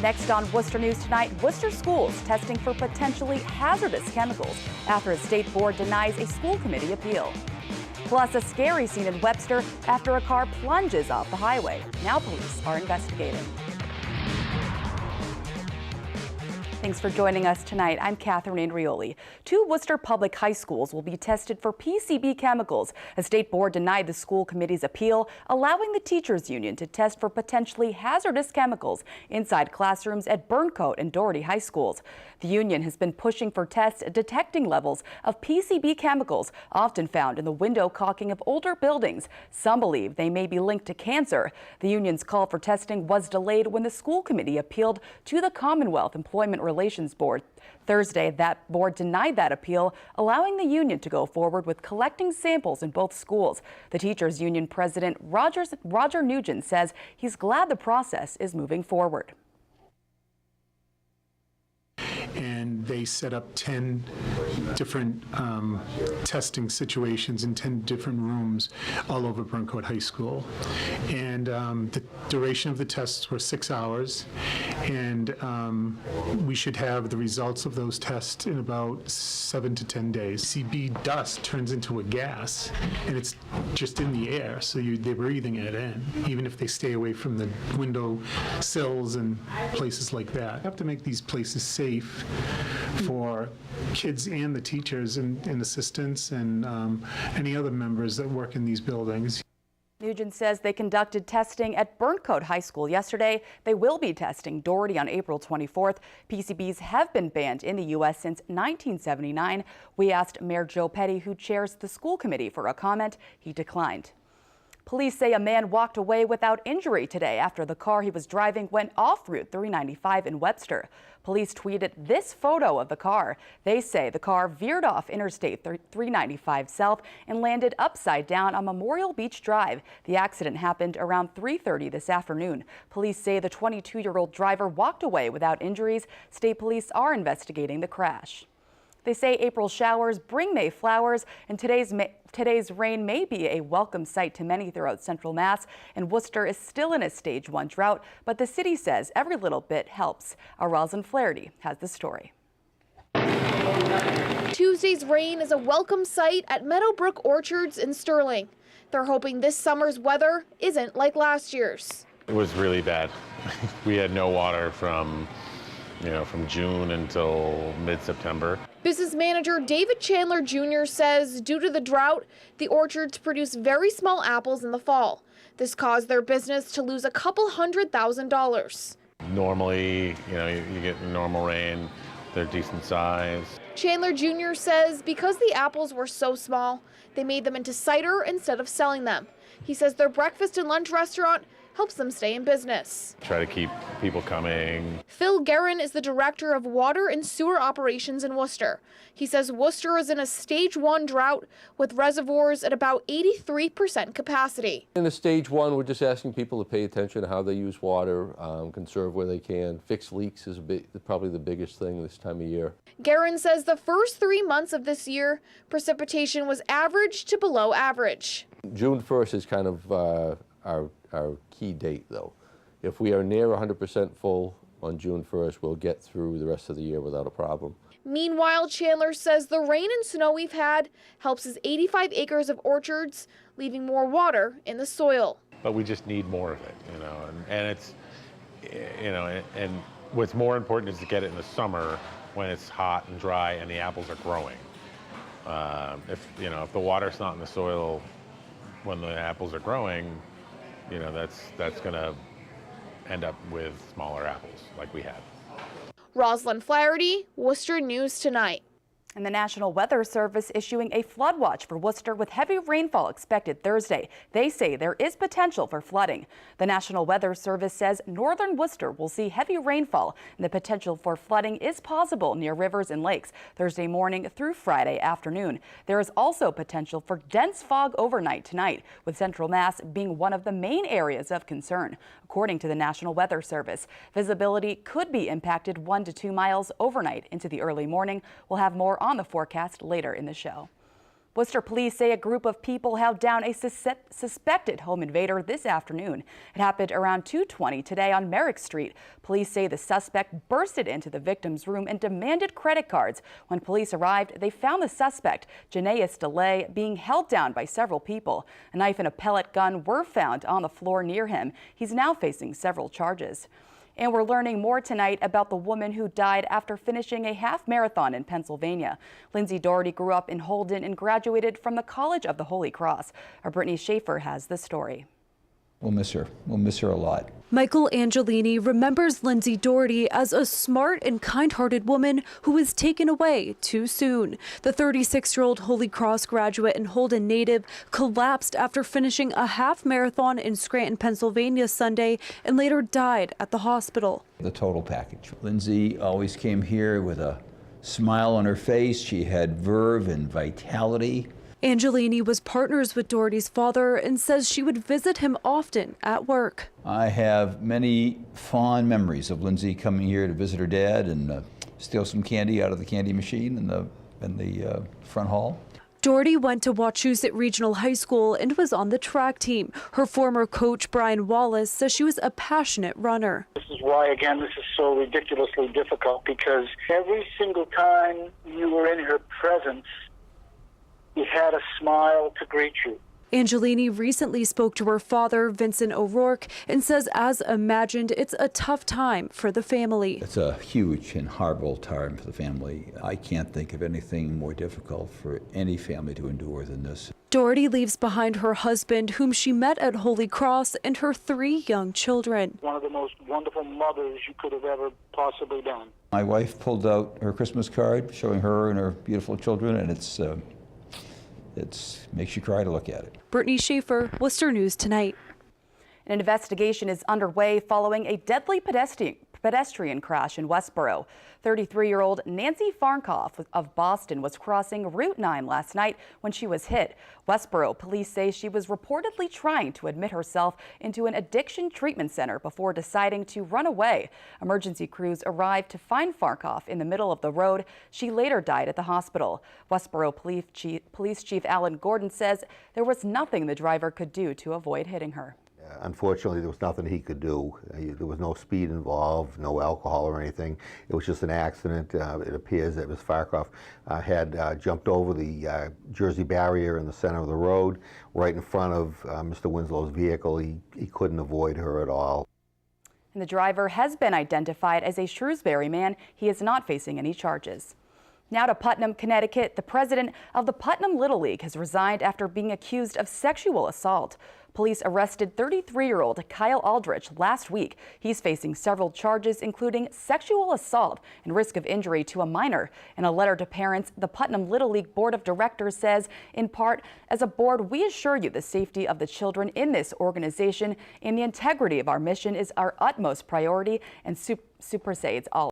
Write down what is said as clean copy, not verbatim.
Next on Worcester News Tonight, Worcester schools testing for potentially hazardous chemicals after a state board denies a school committee appeal. Plus, a scary scene in Webster after a car plunges off the highway. Now police are investigating. Thanks for joining us tonight. I'm Catherine Andrioli. 2 Worcester public high schools will be tested for PCB chemicals. A state board denied the school committee's appeal, allowing the teachers union to test for potentially hazardous chemicals inside classrooms at Burncoat and Doherty high schools. The union has been pushing for tests detecting levels of PCB chemicals often found in the window caulking of older buildings. Some believe they may be linked to cancer. The union's call for testing was delayed when the school committee appealed to the Commonwealth Employment Relations Board. Thursday, that board denied that appeal, allowing the union to go forward with collecting samples in both schools. The teachers union president, Roger Nugent, says he's glad the process is moving forward. And they set up 10 different testing situations in 10 different rooms all over Burncoat High School. And the duration of the tests were 6 hours, and we should have the results of those tests in about 7 to 10 days. PCB dust turns into a gas, and it's just in the air, so they're breathing it in, even if they stay away from the window sills and places like that. We have to make these places safe for kids and the teachers and assistants and any other members that work in these buildings. Nugent says they conducted testing at Burncoat High School yesterday. They will be testing Doherty on April 24th. PCBs have been banned in the U.S. since 1979. We asked Mayor Joe Petty, who chairs the school committee, for a comment. He declined. Police say a man walked away without injury today after the car he was driving went off Route 395 in Webster. Police tweeted this photo of the car. They say the car veered off Interstate 395 South and landed upside down on Memorial Beach Drive. The accident happened around 3:30 this afternoon. Police say the 22-year-old driver walked away without injuries. State police are investigating the crash. They say April showers bring May flowers, and today's rain may be a welcome sight to many throughout Central Mass. And Worcester is still in a Stage 1 drought, but the city says every little bit helps. Our Rosalind Flaherty has the story. Tuesday's rain is a welcome sight at Meadowbrook Orchards in Sterling. They're hoping this summer's weather isn't like last year's. It was really bad. We had no water from June until mid-September. Business manager David Chandler Jr. says due to the drought, the orchards produce very small apples in the fall. This caused their business to lose a couple $100,000. Normally, you get normal rain, they're decent size. Chandler Jr. says because the apples were so small, they made them into cider instead of selling them. He says their breakfast and lunch restaurant helps them stay in business. Try to keep people coming. Phil Guerin is the director of water and sewer operations in Worcester. He says Worcester is in a Stage 1 drought with reservoirs at about 83% capacity. In a Stage 1, we're just asking people to pay attention to how they use water, conserve where they can. Fix leaks is probably the biggest thing this time of year. Guerin says the first 3 months of this year, precipitation was average to below average. June 1st is kind of our key date, though. If we are near 100% full on June 1st, we'll get through the rest of the year without a problem. Meanwhile, Chandler says the rain and snow we've had helps his 85 acres of orchards, leaving more water in the soil. But we just need more of it, and it's, and what's more important is to get it in the summer when it's hot and dry and the apples are growing. If the water's not in the soil when the apples are growing, that's going to end up with smaller apples like we had. Rosalind Flaherty, Worcester News Tonight. And the National Weather Service issuing a flood watch for Worcester with heavy rainfall expected Thursday. They say there is potential for flooding. The National Weather Service says northern Worcester will see heavy rainfall, and the potential for flooding is possible near rivers and lakes Thursday morning through Friday afternoon. There is also potential for dense fog overnight tonight, with Central Mass being one of the main areas of concern. According to the National Weather Service, visibility could be impacted 1 to 2 miles overnight into the early morning. We'll have more on the forecast later in the show. Worcester police say a group of people held down a suspected home invader this afternoon. It happened around 2:20 today on Merrick Street. Police say the suspect bursted into the victim's room and demanded credit cards. When police arrived, they found the suspect, Janaeus DeLay, being held down by several people. A knife and a pellet gun were found on the floor near him. He's now facing several charges. And we're learning more tonight about the woman who died after finishing a half marathon in Pennsylvania. Lindsay Doherty grew up in Holden and graduated from the College of the Holy Cross. Our Brittany Schaefer has the story. We'll miss her. We'll miss her a lot. Michael Angelini remembers Lindsay Doherty as a smart and kind-hearted woman who was taken away too soon. The 36-year-old Holy Cross graduate and Holden native collapsed after finishing a half marathon in Scranton, Pennsylvania Sunday and later died at the hospital. The total package. Lindsay always came here with a smile on her face. She had verve and vitality. Angelini was partners with Doherty's father and says she would visit him often at work. I have many fond memories of Lindsay coming here to visit her dad and steal some candy out of the candy machine in the front hall. Doherty went to Wachusett Regional High School and was on the track team. Her former coach, Brian Wallace, says she was a passionate runner. This is why, again, this is so ridiculously difficult, because every single time you were in her presence, he had a smile to greet you. Angelini recently spoke to her father, Vincent O'Rourke, and says, as imagined, it's a tough time for the family. It's a huge and horrible time for the family. I can't think of anything more difficult for any family to endure than this. Doherty leaves behind her husband, whom she met at Holy Cross, and her 3 young children. One of the most wonderful mothers you could have ever possibly done. My wife pulled out her Christmas card showing her and her beautiful children, and it makes you cry to look at it. Brittany Schaefer, Worcester News Tonight. An investigation is underway following a deadly pedestrian crash in Westborough. 33-year-old Nancy Farnkoff of Boston was crossing Route 9 last night when she was hit. Westborough police say she was reportedly trying to admit herself into an addiction treatment center before deciding to run away. Emergency crews arrived to find Farnkoff in the middle of the road. She later died at the hospital. Westborough Police Chief Alan Gordon says there was nothing the driver could do to avoid hitting her. Unfortunately, there was nothing he could do. There was no speed involved, no alcohol or anything. It was just an accident. It appears that Ms. Farkoff had jumped over the Jersey barrier in the center of the road, right in front of Mr. Winslow's vehicle. He couldn't avoid her at all. And the driver has been identified as a Shrewsbury man. He is not facing any charges. Now to Putnam, Connecticut. The president of the Putnam Little League has resigned after being accused of sexual assault. Police arrested 33-year-old Kyle Aldrich last week. He's facing several charges, including sexual assault and risk of injury to a minor. In a letter to parents, the Putnam Little League Board of Directors says, in part, as a board, we assure you the safety of the children in this organization and the integrity of our mission is our utmost priority and supersedes all